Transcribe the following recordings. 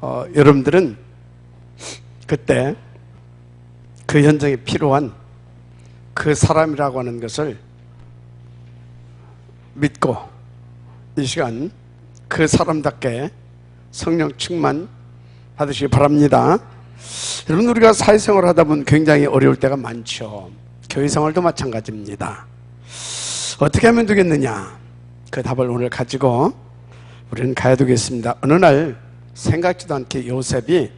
여러분들은 그때 그 현장에 필요한 그 사람이라고 하는 것을 믿고 이 시간 그 사람답게 성령 충만 받으시기 바랍니다. 여러분, 우리가 사회생활을 하다 보면 굉장히 어려울 때가 많죠. 교회생활도 마찬가지입니다. 어떻게 하면 되겠느냐, 그 답을 오늘 가지고 우리는 가야 되겠습니다. 어느 날 생각지도 않게 요셉이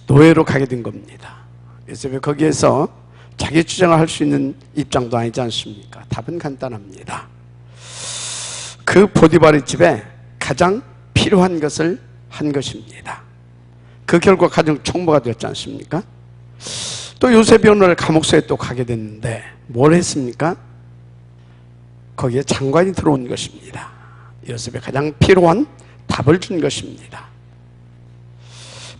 노예로 가게 된 겁니다. 요셉이 거기에서 자기 주장을 할 수 있는 입장도 아니지 않습니까? 답은 간단합니다. 그 보디발의 집에 가장 필요한 것을 한 것입니다. 그 결과 가정 총무가 되었지 않습니까? 또 요셉이 어느 날 감옥소에 또 가게 됐는데 뭘 했습니까? 거기에 장관이 들어온 것입니다. 요셉에 가장 필요한 답을 준 것입니다.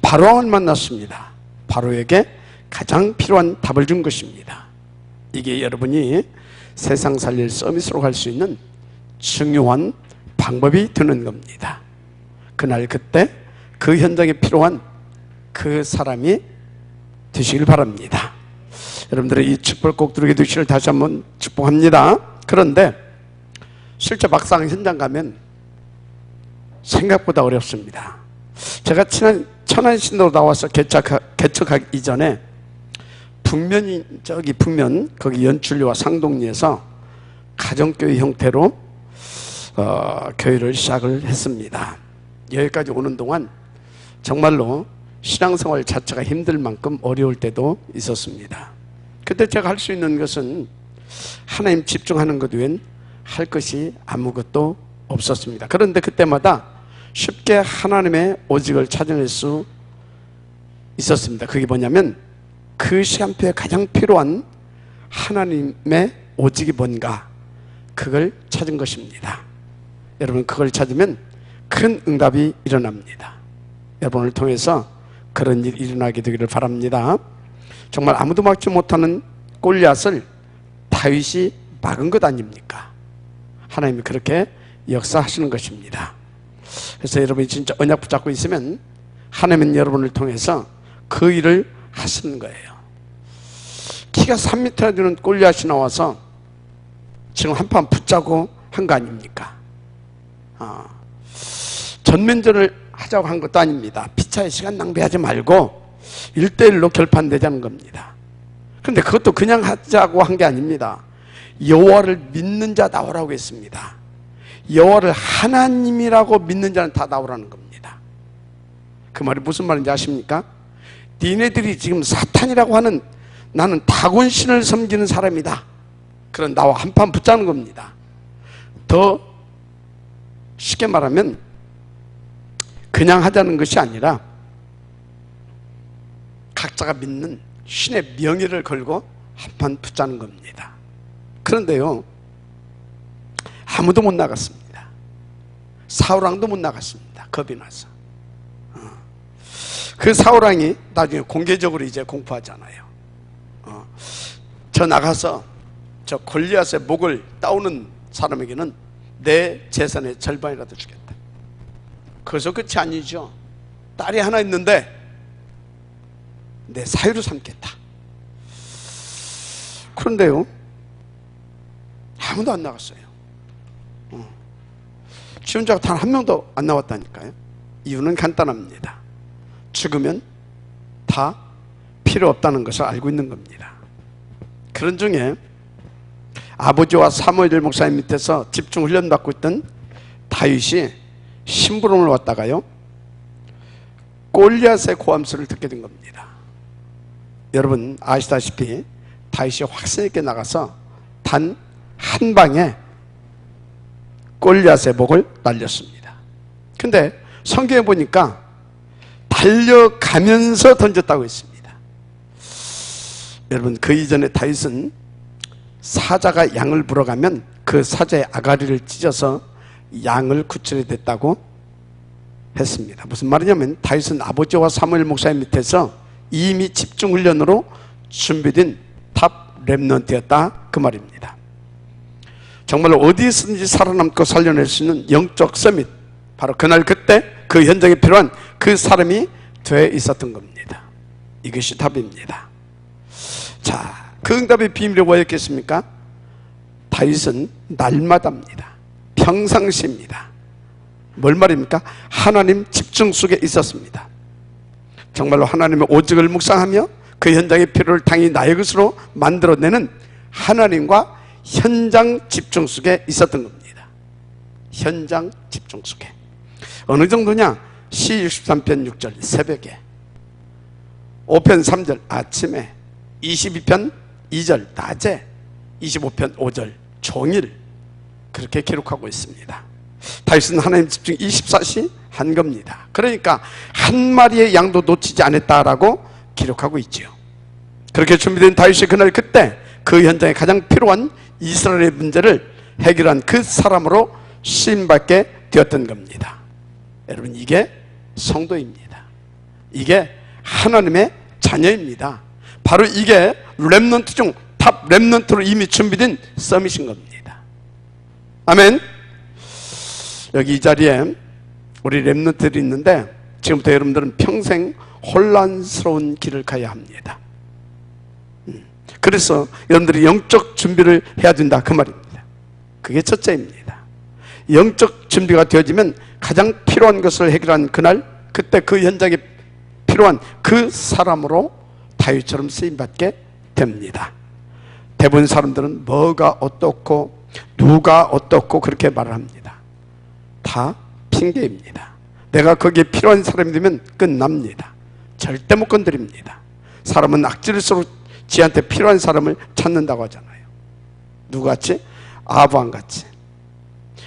바로왕을 만났습니다. 바로에게 가장 필요한 답을 준 것입니다. 이게 여러분이 세상 살릴 서비스로 갈 수 있는 중요한 방법이 되는 겁니다. 그날 그때 그 현장에 필요한 그 사람이 되시길 바랍니다. 여러분들의 이 축복을 꼭 누리게 되시기를 다시 한번 축복합니다. 그런데 실제 막상 현장 가면 생각보다 어렵습니다. 제가 천안신도로 나와서 개척하기 이전에 북면 거기 연출리와 상동리에서 가정교회 형태로 교회를 시작을 했습니다. 여기까지 오는 동안 정말로 신앙생활 자체가 힘들 만큼 어려울 때도 있었습니다. 그때 제가 할 수 있는 것은 하나님 집중하는 것 외엔 할 것이 아무것도 없었습니다. 그런데 그때마다 쉽게 하나님의 오직을 찾아낼 수 있었습니다. 그게 뭐냐면 그 시간표에 가장 필요한 하나님의 오직이 뭔가, 그걸 찾은 것입니다. 여러분, 그걸 찾으면 큰 응답이 일어납니다. 여러분을 통해서 그런 일이 일어나게 되기를 바랍니다. 정말 아무도 막지 못하는 골리앗을 다윗이 막은 것 아닙니까? 하나님이 그렇게 역사하시는 것입니다. 그래서 여러분이 진짜 언약 붙잡고 있으면 하나님은 여러분을 통해서 그 일을 하시는 거예요. 키가 3m나 되는 골리앗이 나와서 지금 한판 붙자고 한 거 아닙니까? 전면전을 하자고 한 것도 아닙니다. 피차의 시간 낭비하지 말고 1대1로 결판되자는 겁니다. 그런데 그것도 그냥 하자고 한 게 아닙니다. 여호와를 믿는 자 나오라고 했습니다. 여호와를 하나님이라고 믿는 자는 다 나오라는 겁니다. 그 말이 무슨 말인지 아십니까? 니네들이 지금 사탄이라고 하는, 나는 다곤신을 섬기는 사람이다, 그런 나와 한판 붙자는 겁니다. 더 쉽게 말하면 그냥 하자는 것이 아니라 각자가 믿는 신의 명예를 걸고 한판 붙자는 겁니다. 그런데요, 아무도 못 나갔습니다. 사울왕도 못 나갔습니다. 겁이 나서. 그 사울왕이 나중에 공개적으로 이제 공포하잖아요. 저 나가서 저 골리앗의 목을 따오는 사람에게는 내 재산의 절반이라도 주겠다. 그래서 끝이 아니죠. 딸이 하나 있는데 내 사유로 삼겠다. 그런데요, 아무도 안 나갔어요. 지원자가 단 한 명도 안 나왔다니까요. 이유는 간단합니다. 죽으면 다 필요 없다는 것을 알고 있는 겁니다. 그런 중에 아버지와 사무엘 목사님 밑에서 집중 훈련 받고 있던 다윗이 심부름을 왔다가요, 골리앗의 고함소리를 듣게 된 겁니다. 여러분 아시다시피 다윗이 확신 있게 나가서 단 한 방에 골리앗의 목을 날렸습니다. 근데 성경에 보니까 달려가면서 던졌다고 했습니다. 여러분, 그 이전에 다윗은 사자가 양을 물어가면 그 사자의 아가리를 찢어서 양을 구출해냈다고 했습니다. 무슨 말이냐면 다윗은 아버지와 사무엘 목사님 밑에서 이미 집중훈련으로 준비된 탑 렘넌트였다, 그 말입니다. 정말로 어디에서든지 살아남고 살려낼 수 있는 영적 서밋, 바로 그날 그때 그 현장에 필요한 그 사람이 되어 있었던 겁니다. 이것이 답입니다. 자, 그 응답의 비밀이 뭐였겠습니까? 다윗은 날마다입니다. 평상시입니다. 뭘 말입니까? 하나님 집중 속에 있었습니다. 정말로 하나님의 오직을 묵상하며 그 현장의 필요를 당연히 나의 것으로 만들어내는 하나님과 현장 집중 속에 있었던 겁니다. 현장 집중 속에. 어느 정도냐? 시 63편 6절 새벽에, 5편 3절 아침에, 22편 2절 낮에, 25편 5절 종일 그렇게 기록하고 있습니다. 다윗은 하나님 집중 24시 한 겁니다. 그러니까 한 마리의 양도 놓치지 않았다라고 기록하고 있지요. 그렇게 준비된 다윗이 그날 그때 그 현장에 가장 필요한 이스라엘의 문제를 해결한 그 사람으로 쓰임받게 되었던 겁니다. 여러분, 이게 성도입니다. 이게 하나님의 자녀입니다. 바로 이게 렘넌트 중 탑 렘넌트로 이미 준비된 서밋인 겁니다. 아멘. 여기 이 자리에 우리 렘넌트들이 있는데 지금부터 여러분들은 평생 혼란스러운 길을 가야 합니다. 그래서 여러분들이 영적 준비를 해야 된다, 그 말입니다. 그게 첫째입니다. 영적 준비가 되어지면 가장 필요한 것을 해결한 그날, 그때 그 현장에 필요한 그 사람으로 다윗처럼 쓰임받게 됩니다. 대부분 사람들은 뭐가 어떻고 누가 어떻고 그렇게 말을 합니다. 다 핑계입니다. 내가 거기에 필요한 사람이 되면 끝납니다. 절대 못 건드립니다. 사람은 악질일수록 지한테 필요한 사람을 찾는다고 하잖아요. 누구같이? 아브람같이.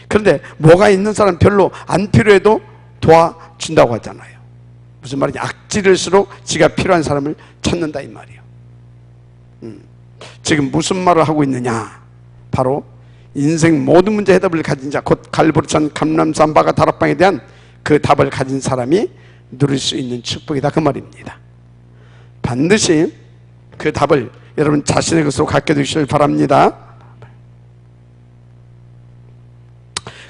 그런데 뭐가 있는 사람 별로 안 필요해도 도와준다고 하잖아요. 무슨 말이냐? 악질일수록 지가 필요한 사람을 찾는다 이 말이에요. 지금 무슨 말을 하고 있느냐? 바로 인생 모든 문제 해답을 가진 자, 곧 갈보리산 감람산 바가 다락방에 대한 그 답을 가진 사람이 누릴 수 있는 축복이다, 그 말입니다. 반드시 그 답을 여러분 자신의 것으로 갖게 되시길 바랍니다.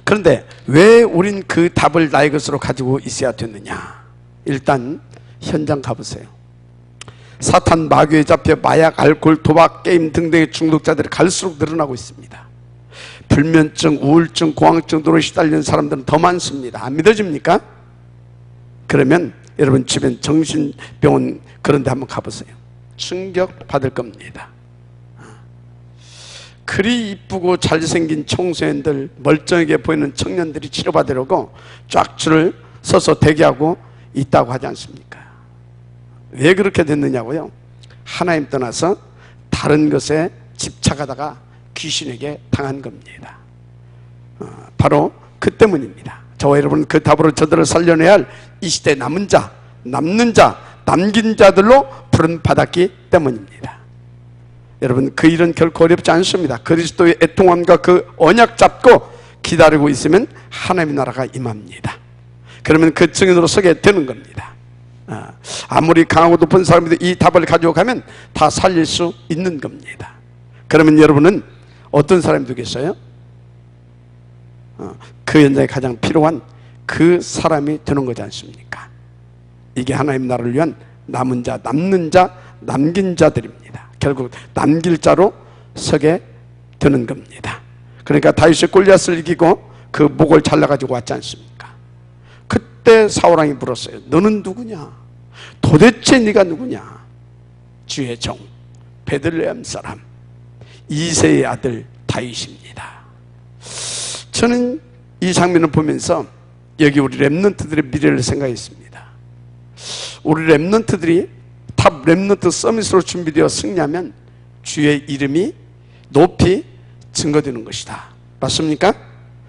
그런데 왜 우린 그 답을 나의 것으로 가지고 있어야 되느냐? 일단 현장 가보세요. 사탄 마귀에 잡혀 마약, 알코올, 도박, 게임 등등의 중독자들이 갈수록 늘어나고 있습니다. 불면증, 우울증, 공황증 등으로 시달리는 사람들은 더 많습니다. 안 믿어집니까? 그러면 여러분 주변 정신병원 그런 데 한번 가보세요. 충격 받을 겁니다. 그리 이쁘고 잘생긴 청소년들, 멀쩡하게 보이는 청년들이 치료받으려고 쫙 줄을 서서 대기하고 있다고 하지 않습니까? 왜 그렇게 됐느냐고요? 하나님 떠나서 다른 것에 집착하다가 귀신에게 당한 겁니다. 바로 그 때문입니다. 저와 여러분 그 답으로 저들을 살려내야 할 이 시대 남은 자, 남는 자, 남긴 자들로 부름 받았기 때문입니다. 여러분 그 일은 결코 어렵지 않습니다. 그리스도의 애통함과 그 언약 잡고 기다리고 있으면 하나님의 나라가 임합니다. 그러면 그 증인으로 서게 되는 겁니다. 아무리 강하고 높은 사람이도 이 답을 가지고 가면 다 살릴 수 있는 겁니다. 그러면 여러분은 어떤 사람이 되겠어요? 그 현장에 가장 필요한 그 사람이 되는 거지 않습니까? 이게 하나님 나라를 위한 남은 자, 남는 자, 남긴 자들입니다. 결국 남길 자로 서게 되는 겁니다. 그러니까 다윗이 골리앗을 이기고 그 목을 잘라가지고 왔지 않습니까? 그때 사울왕이 물었어요. 너는 누구냐? 도대체 네가 누구냐? 주의 종 베들레헴 사람 이새의 아들 다윗입니다. 저는 이 장면을 보면서 여기 우리 렘넌트들의 미래를 생각했습니다. 우리 렘넌트들이 탑 렘넌트 서밋으로 준비되어 승리하면 주의 이름이 높이 증거되는 것이다. 맞습니까?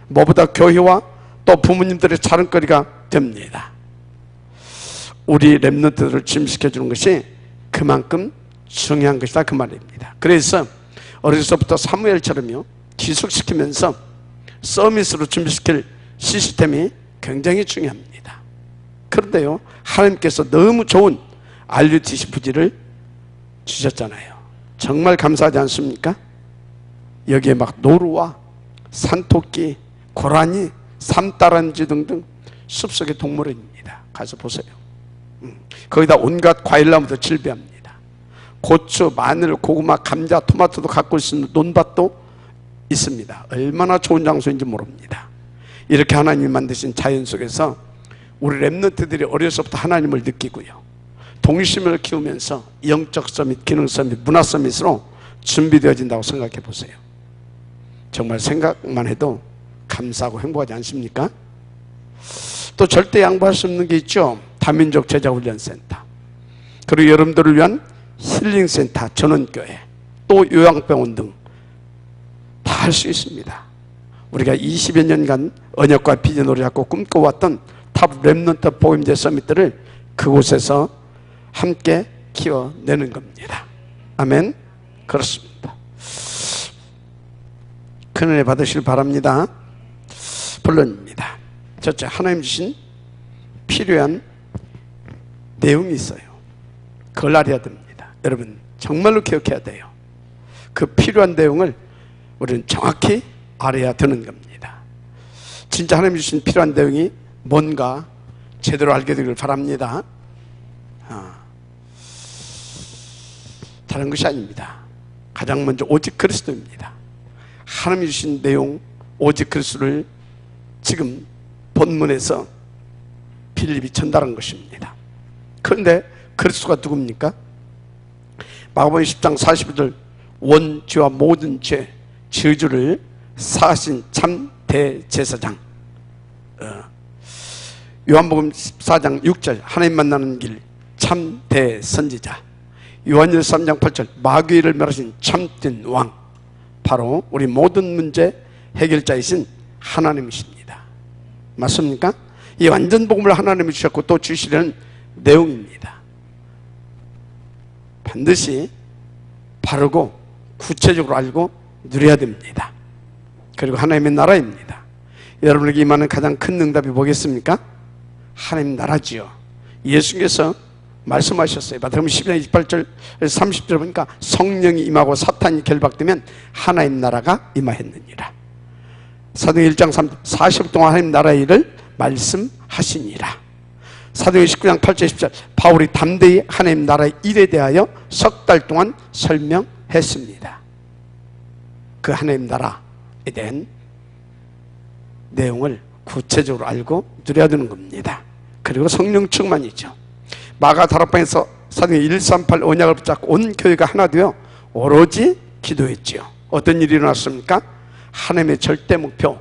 뭐보다 교회와 또 부모님들의 자랑거리가 됩니다. 우리 렘넌트들을 준비시켜주는 것이 그만큼 중요한 것이다, 그 말입니다. 그래서 어려서부터 사무엘처럼요 기숙시키면서 서밋으로 준비시킬 시스템이 굉장히 중요합니다. 그런데요 하나님께서 너무 좋은 RUTC 주셨잖아요. 정말 감사하지 않습니까? 여기에 막 노루와 산토끼, 고라니, 삼다란쥐 등등 숲속의 동물원입니다. 가서 보세요. 거기다 온갖 과일나무도 즐비합니다. 고추, 마늘, 고구마, 감자, 토마토도 갖고 있는 논밭도 있습니다. 얼마나 좋은 장소인지 모릅니다. 이렇게 하나님이 만드신 자연 속에서 우리 렘넌트들이 어려서부터 하나님을 느끼고요, 동심을 키우면서 영적 서밋, 기능 서밋, 문화 서밋으로 준비되어진다고 생각해 보세요. 정말 생각만 해도 감사하고 행복하지 않습니까? 또 절대 양보할 수 없는 게 있죠. 다민족 제자훈련센터, 그리고 여러분들을 위한 힐링센터, 전원교회, 또 요양병원 등 다 할 수 있습니다. 우리가 20여 년간 언약과 비전으로 잡고 꿈꿔왔던 탑 렘넌트 복음제 서밋들을 그곳에서 함께 키워내는 겁니다. 아멘. 그렇습니다. 큰 은혜 받으시길 바랍니다. 본론입니다. 첫째, 하나님 주신 필요한 내용이 있어요. 그걸 알아야 됩니다. 여러분 정말로 기억해야 돼요. 그 필요한 내용을 우리는 정확히 알아야 되는 겁니다. 진짜 하나님 주신 필요한 내용이 뭔가 제대로 알게 되길 바랍니다. 다른 것이 아닙니다. 가장 먼저 오직 그리스도입니다. 하나님이 주신 내용, 오직 그리스도를 지금 본문에서 빌립이 전달한 것입니다. 그런데 그리스도가 누굽니까? 마가복음 10장 41절, 원죄와 모든 죄, 저주를 사하신 참 대제사장. 요한복음 14장 6절, 하나님 만나는 길, 참 대선지자. 요한일서 3장 8절, 마귀를 멸하신 참된 왕. 바로 우리 모든 문제 해결자이신 하나님이십니다. 맞습니까? 이 완전 복음을 하나님이 주셨고 또 주시려는 내용입니다. 반드시 바르고 구체적으로 알고 누려야 됩니다. 그리고 하나님의 나라입니다. 여러분에게 임하는 가장 큰 응답이 뭐겠습니까? 하나님 나라지요. 예수께서 말씀하셨어요. 마태복음 12장 28절 30절 보니까 성령이 임하고 사탄이 결박되면 하나님 나라가 임하였느니라. 사도행 1장 40일 동안 하나님 나라의 일을 말씀하시니라. 사도행 19장 8절 10절, 바울이 담대히 하나님 나라의 일에 대하여 석 달 동안 설명했습니다. 그 하나님 나라에 대한 내용을 구체적으로 알고 누려야 되는 겁니다. 그리고 성령 충만이죠. 마가 다락방에서 사도행 138 언약을 붙잡고 온 교회가 하나 되어 오로지 기도했지요. 어떤 일이 일어났습니까? 하나님의 절대 목표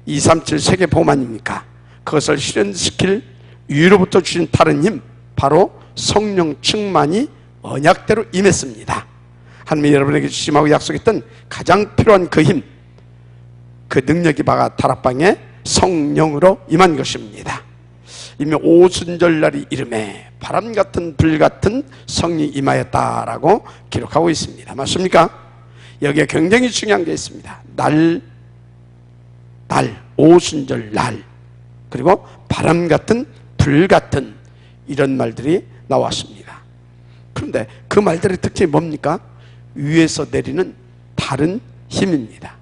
237 세계 복음 아닙니까? 그것을 실현시킬 위로부터 주신 다른 힘, 바로 성령 충만이 언약대로 임했습니다. 하나님이 여러분에게 주심하고 약속했던 가장 필요한 그 힘, 그 능력이 마가 다락방에 성령으로 임한 것입니다. 이미 오순절날이 이름에 바람같은 불같은 성령이 임하였다라고 기록하고 있습니다. 맞습니까? 여기에 굉장히 중요한 게 있습니다. 날, 오순절 날, 그리고 바람같은 불같은 이런 말들이 나왔습니다. 그런데 그 말들의 특징이 뭡니까? 위에서 내리는 다른 힘입니다.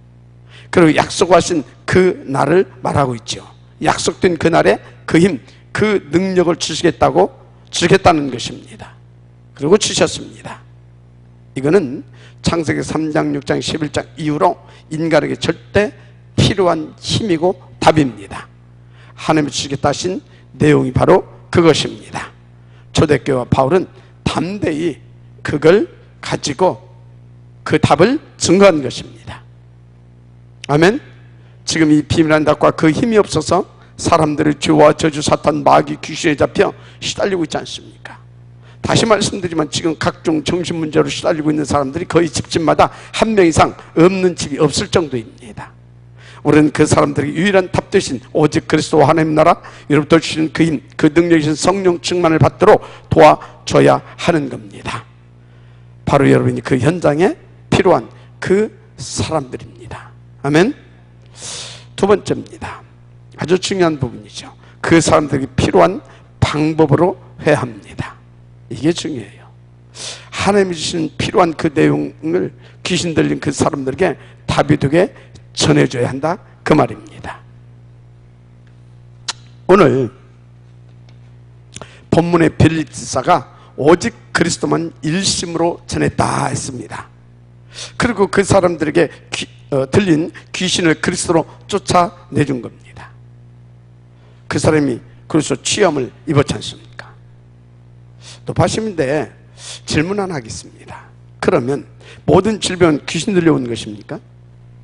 그리고 약속하신 그 날을 말하고 있죠. 약속된 그 날에 그 힘, 그 능력을 주시겠다는 것입니다. 그리고 주셨습니다. 이거는 창세기 3장, 6장, 11장 이후로 인간에게 절대 필요한 힘이고 답입니다. 하나님이 주시겠다 하신 내용이 바로 그것입니다. 초대교회와 바울은 담대히 그걸 가지고 그 답을 증거한 것입니다. 아멘. 지금 이 비밀한 답과 그 힘이 없어서 사람들의 죄와 저주, 사탄, 마귀, 귀신에 잡혀 시달리고 있지 않습니까? 다시 말씀드리지만 지금 각종 정신문제로 시달리고 있는 사람들이 거의 집집마다 한 명 이상 없는 집이 없을 정도입니다. 우리는 그 사람들에게 유일한 답 대신 오직 그리스도와 하나님 나라, 여러분들 주시는 그 힘, 그 능력이신 성령 충만을 받도록 도와줘야 하는 겁니다. 바로 여러분이 그 현장에 필요한 그 사람들입니다. 아멘. 두 번째입니다. 아주 중요한 부분이죠. 그 사람들에게 필요한 방법으로 회합니다. 이게 중요해요. 하나님이 주시는 필요한 그 내용을 귀신 들린 그 사람들에게 답이 되게 전해줘야 한다, 그 말입니다. 오늘 본문의 빌립 지사가 오직 그리스도만 일심으로 전했다 했습니다. 그리고 그 사람들에게 들린 귀신을 그리스도로 쫓아내준 겁니다. 그 사람이 그래서 취함을 입었지 않습니까? 또 바심인데 질문 하나 하겠습니다. 그러면 모든 질병은 귀신 들려온 것입니까?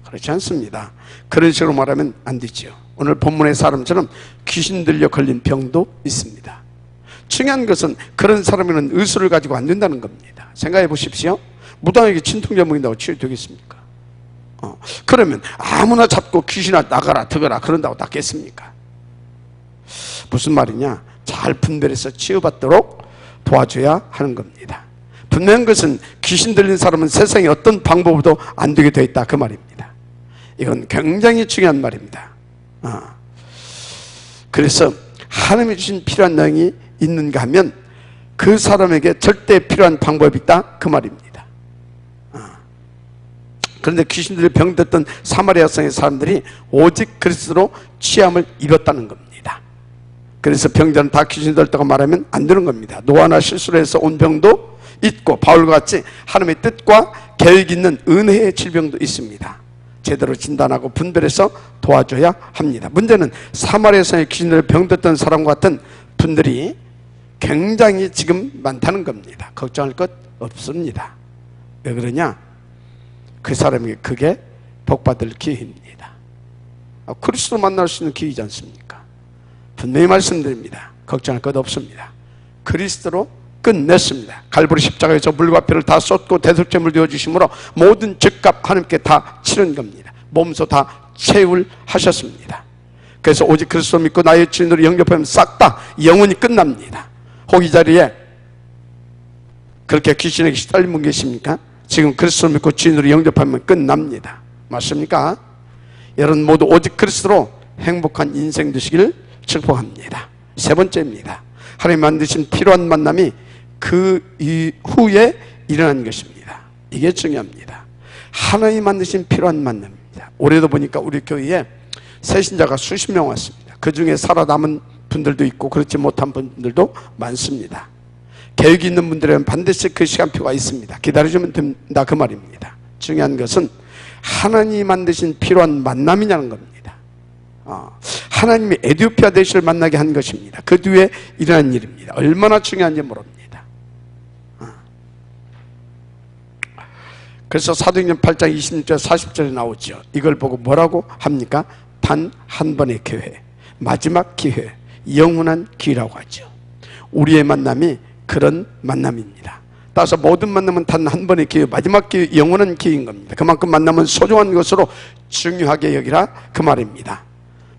그렇지 않습니다. 그런 식으로 말하면 안 되죠. 오늘 본문의 사람처럼 귀신 들려 걸린 병도 있습니다. 중요한 것은 그런 사람에는 의술을 가지고 안 된다는 겁니다. 생각해 보십시오. 무당에게 진통제 먹인다고 치유되겠습니까? 그러면 아무나 잡고 귀신아 나가라 들어가라 그런다고 낫겠습니까? 무슨 말이냐? 잘 분별해서 치유받도록 도와줘야 하는 겁니다. 분명한 것은 귀신 들린 사람은 세상에 어떤 방법으로도 안 되게 되어 있다 그 말입니다. 이건 굉장히 중요한 말입니다. 그래서 하나님이 주신 필요한 영이 있는가 하면 그 사람에게 절대 필요한 방법이 있다 그 말입니다. 그런데 귀신들이 병들었던 사마리아 성의 사람들이 오직 그리스도로 취함을 입었다는 겁니다. 그래서 병자는 다 귀신 들었다고 말하면 안 되는 겁니다. 노아나 실수로 해서 온 병도 있고 바울과 같이 하나님의 뜻과 계획 있는 은혜의 질병도 있습니다. 제대로 진단하고 분별해서 도와줘야 합니다. 문제는 사마리아 성의 귀신을 병들었던 사람과 같은 분들이 굉장히 지금 많다는 겁니다. 걱정할 것 없습니다. 왜 그러냐? 그 사람에게 그게 복받을 기회입니다. 그리스도 만날 수 있는 기회이지 않습니까? 분명히 말씀드립니다. 걱정할 것 없습니다. 그리스도로 끝냈습니다. 갈보리 십자가에서 물과 피를 다 쏟고 대속제물 되어주심으로 모든 죄값 하나님께 다 치른 겁니다. 몸소 다 채울 하셨습니다. 그래서 오직 그리스도 믿고 나의 주인으로 영접하면 싹 다 영원히 끝납니다. 혹 이 자리에 그렇게 귀신에게 시달린 분 계십니까? 지금 그리스도 믿고 주인으로 영접하면 끝납니다. 맞습니까? 여러분 모두 오직 그리스도로 행복한 인생 되시길 축복합니다. 세 번째입니다. 하나님 만드신 필요한 만남이 그 이후에 일어난 것입니다. 이게 중요합니다. 하나님 만드신 필요한 만남입니다. 올해도 보니까 우리 교회에 새신자가 수십 명 왔습니다. 그 중에 살아남은 분들도 있고 그렇지 못한 분들도 많습니다. 계획이 있는 분들은 반드시 그 시간표가 있습니다. 기다려주면 된다 그 말입니다. 중요한 것은 하나님이 만드신 필요한 만남이냐는 겁니다. 하나님이 에티오피아 대시를 만나게 한 것입니다. 그 뒤에 일어난 일입니다. 얼마나 중요한지 모릅니다. 그래서 사도행전 8장 26절 40절에 나오죠. 이걸 보고 뭐라고 합니까? 단 한 번의 기회, 마지막 기회, 영원한 기회라고 하죠. 우리의 만남이 그런 만남입니다. 따라서 모든 만남은 단 한 번의 기회, 마지막 기회, 영원한 기회인 겁니다. 그만큼 만남은 소중한 것으로 중요하게 여기라 그 말입니다.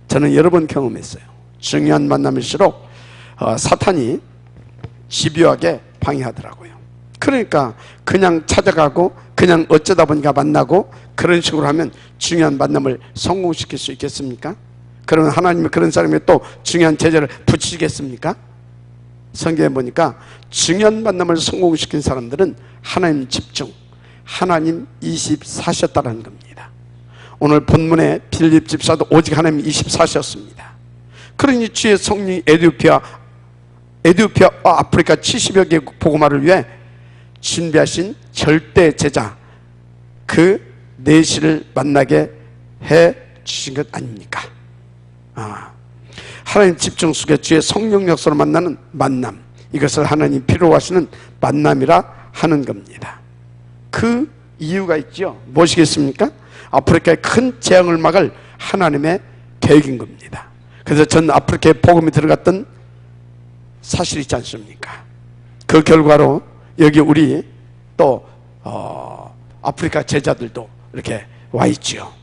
저는 여러 번 경험했어요. 중요한 만남일수록 사탄이 집요하게 방해하더라고요. 그러니까 그냥 찾아가고 그냥 어쩌다 보니까 만나고 그런 식으로 하면 중요한 만남을 성공시킬 수 있겠습니까? 그러면 하나님이 그런 사람에 또 중요한 제재를 붙이시겠습니까? 성경에 보니까 중요한 만남을 성공시킨 사람들은 하나님 집중, 하나님 24셨다는 겁니다. 오늘 본문의 빌립 집사도 오직 하나님 24셨습니다. 그러니 주의 성령이 에티오피아와 아프리카 70여 개 복음화를 위해 준비하신 절대 제자 그 내시를 만나게 해 주신 것 아닙니까? 하나님 집중 속에 주의 성령 역사로 만나는 만남, 이것을 하나님 필요로 하시는 만남이라 하는 겁니다. 그 이유가 있죠. 무엇이겠습니까? 아프리카의 큰 재앙을 막을 하나님의 계획인 겁니다. 그래서 전 아프리카에 복음이 들어갔던 사실이 있지 않습니까? 그 결과로 여기 우리 또 아프리카 제자들도 이렇게 와 있죠.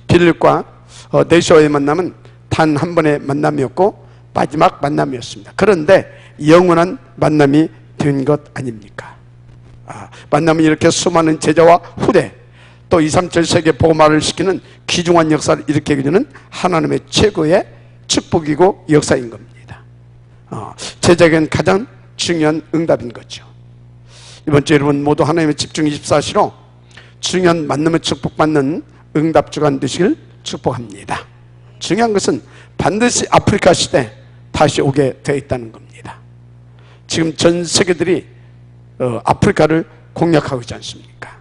빌립과 네시와의 만남은 단 한 번의 만남이었고 마지막 만남이었습니다. 그런데 영원한 만남이 된 것 아닙니까? 만남은 이렇게 수많은 제자와 후대 또 2, 3, 7세계 복음화를 시키는 귀중한 역사를 일으키게 되는 하나님의 최고의 축복이고 역사인 겁니다. 제자에게는 가장 중요한 응답인 거죠. 이번 주 여러분 모두 하나님의 집중 24시로 중요한 만남의 축복받는 응답주간 되시길 축복합니다. 중요한 것은 반드시 아프리카 시대 다시 오게 되어 있다는 겁니다. 지금 전 세계들이 아프리카를 공략하고 있지 않습니까?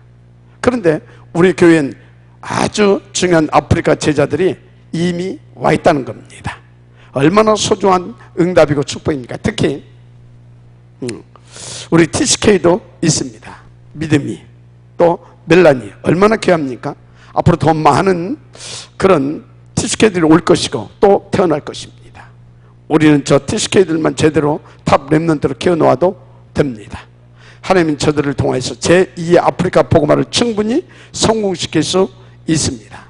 그런데 우리 교회엔 아주 중요한 아프리카 제자들이 이미 와 있다는 겁니다. 얼마나 소중한 응답이고 축복입니까? 특히 우리 TCK도 있습니다. 믿음이, 또 멜란이 얼마나 귀합니까? 앞으로 더 많은 그런 TCK들이 올 것이고 또 태어날 것입니다. 우리는 저 TCK들만 제대로 탑 렘넌트로 키워놓아도 됩니다. 하나님은 저들을 통해서 제2의 아프리카 복음화를 충분히 성공시킬 수 있습니다.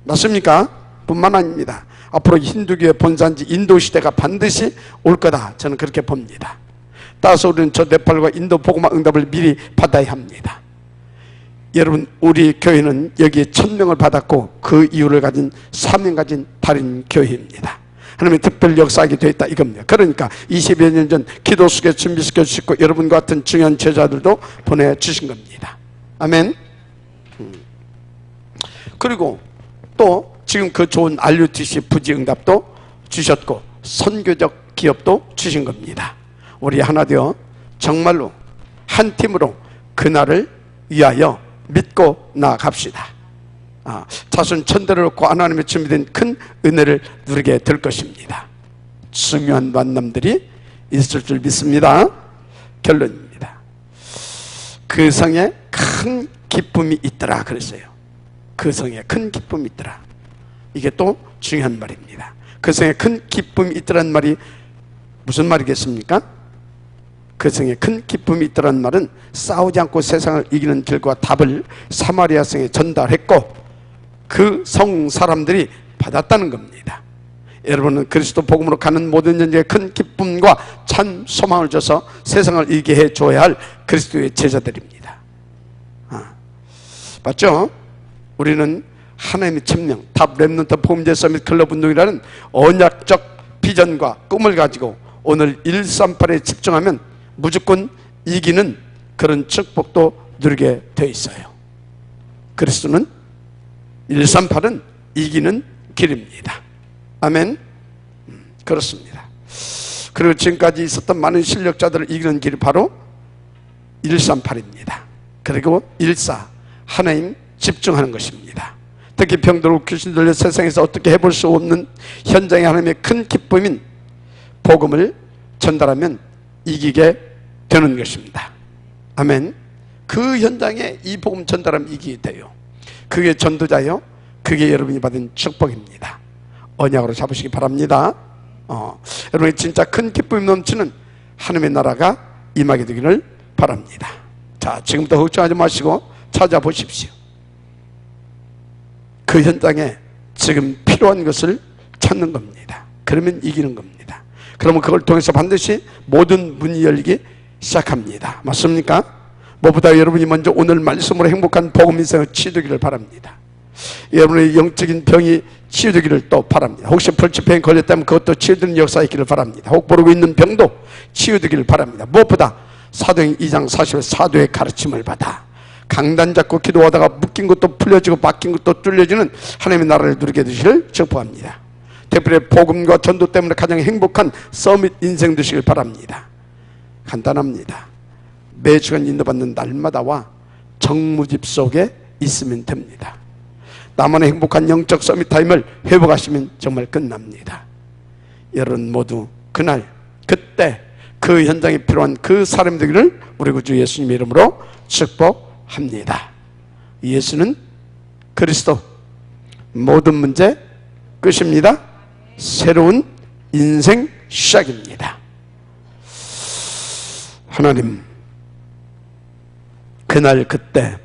맞습니까? 뿐만 아닙니다. 앞으로 힌두교의 본산지 인도 시대가 반드시 올 거다, 저는 그렇게 봅니다. 따라서 우리는 저 네팔과 인도 복음화 응답을 미리 받아야 합니다. 여러분, 우리 교회는 여기에 1000명을 받았고 그 이유를 가진 사명 가진 달인 교회입니다. 하나님의 특별 역사하게 되어 있다 이겁니다. 그러니까 20여 년 전 기도 속에 준비시켜 주시고 여러분과 같은 중요한 제자들도 보내주신 겁니다. 아멘. 그리고 또 지금 그 좋은 RUTC 부지응답도 주셨고 선교적 기업도 주신 겁니다. 우리 하나 되어 정말로 한 팀으로 그날을 위하여 믿고 나아갑시다. 자손 천대를 얻고 하나님의 준비된 큰 은혜를 누리게 될 것입니다. 중요한 만남들이 있을 줄 믿습니다. 결론입니다. 그 성에 큰 기쁨이 있더라 그랬어요. 그 성에 큰 기쁨이 있더라. 이게 또 중요한 말입니다. 그 성에 큰 기쁨이 있더란 말이 무슨 말이겠습니까? 그 성에 큰 기쁨이 있더란 말은 싸우지 않고 세상을 이기는 길과 답을 사마리아 성에 전달했고 그 성 사람들이 받았다는 겁니다. 여러분은 그리스도 복음으로 가는 모든 현장에 큰 기쁨과 참 소망을 줘서 세상을 이기게 해줘야 할 그리스도의 제자들입니다. 맞죠? 우리는 하나님의 천명, 탑 렘넌트 복음제 서밋 클럽 운동이라는 언약적 비전과 꿈을 가지고 오늘 138에 집중하면 무조건 이기는 그런 축복도 누리게 되어 있어요. 그리스도는 138은 이기는 길입니다. 아멘. 그렇습니다. 그리고 지금까지 있었던 많은 실력자들을 이기는 길이 바로 138입니다. 그리고 14, 하나님 집중하는 것입니다. 특히 병들고 귀신 들려 세상에서 어떻게 해볼 수 없는 현장의 하나님의 큰 기쁨인 복음을 전달하면 이기게 되는 것입니다. 아멘. 그 현장에 이 복음 전달하면 이기게 돼요. 그게 전도자요, 그게 여러분이 받은 축복입니다. 언약으로 잡으시기 바랍니다. 여러분이 진짜 큰 기쁨이 넘치는 하나님의 나라가 임하게 되기를 바랍니다. 자, 지금부터 걱정하지 마시고 찾아보십시오. 그 현장에 지금 필요한 것을 찾는 겁니다. 그러면 이기는 겁니다. 그러면 그걸 통해서 반드시 모든 문이 열리기 시작합니다. 맞습니까? 무엇보다 여러분이 먼저 오늘 말씀으로 행복한 복음 인생을 치유되기를 바랍니다. 여러분의 영적인 병이 치유되기를 또 바랍니다. 혹시 불치병에 걸렸다면 그것도 치유되는 역사 있기를 바랍니다. 혹 모르고 있는 병도 치유되기를 바랍니다. 무엇보다 사도행 2장 40일 사도의 가르침을 받아 강단 잡고 기도하다가 묶인 것도 풀려지고 막힌 것도 뚫려지는 하나님의 나라를 누리게 되시길 축복합니다. 특별히 복음과 전도 때문에 가장 행복한 서밋 인생 되시길 바랍니다. 간단합니다. 매주간 인도받는 날마다와 정무집 속에 있으면 됩니다. 나만의 행복한 영적 서밋 타임을 회복하시면 정말 끝납니다. 여러분 모두 그날 그때 그 현장에 필요한 그 사람 되기를 우리 구주 예수님의 이름으로 축복합니다. 예수는 그리스도, 모든 문제 끝입니다. 새로운 인생 시작입니다. 하나님, 그날 그때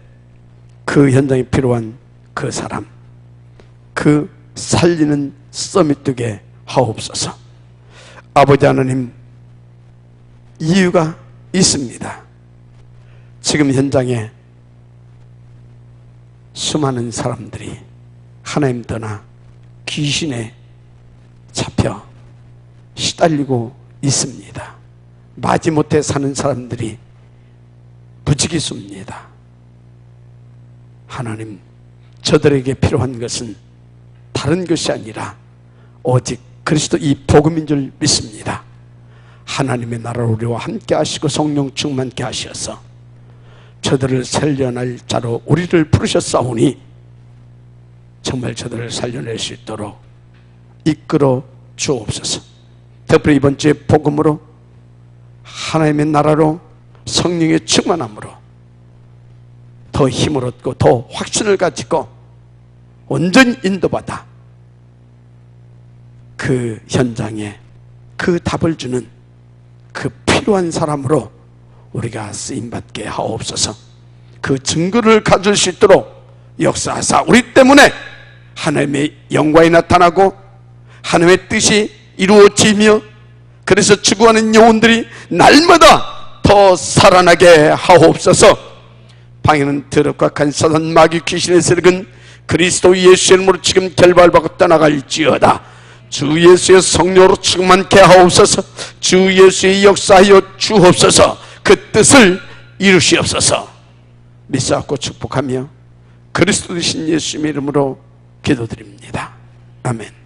그 현장에 필요한 그 사람, 그 살리는 서밋 되게 하옵소서. 아버지 하나님, 이유가 있습니다. 지금 현장에 수많은 사람들이 하나님 떠나 귀신에 잡혀 시달리고 있습니다. 마지못해 사는 사람들이 무지기수입니다. 하나님, 저들에게 필요한 것은 다른 것이 아니라 오직 그리스도 이 복음인 줄 믿습니다. 하나님의 나라로 우리와 함께 하시고 성령 충만케 하셔서 저들을 살려낼 자로 우리를 부르셨사오니 정말 저들을 살려낼 수 있도록 이끌어 주옵소서. 특별히 이번 주에 복음으로 하나님의 나라로 성령의 충만함으로 더 힘을 얻고 더 확신을 가지고 온전히 인도받아 그 현장에 그 답을 주는 그 필요한 사람으로 우리가 쓰임받게 하옵소서. 그 증거를 가질 수 있도록 역사하사 우리 때문에 하나님의 영광이 나타나고 하나님의 뜻이 이루어지며 그래서 죽어가는 영혼들이 날마다 더 살아나게 하옵소서. 방해는 더럽고 악한 사단 마귀 귀신의 세력은 그리스도 예수의 이름으로 지금 결발받고 떠나갈지어다. 주 예수의 성령으로 충만케 하옵소서. 주 예수의 역사하여 주옵소서. 그 뜻을 이루시옵소서. 믿사옵고 축복하며 그리스도 되신 예수님의 이름으로 기도드립니다. 아멘.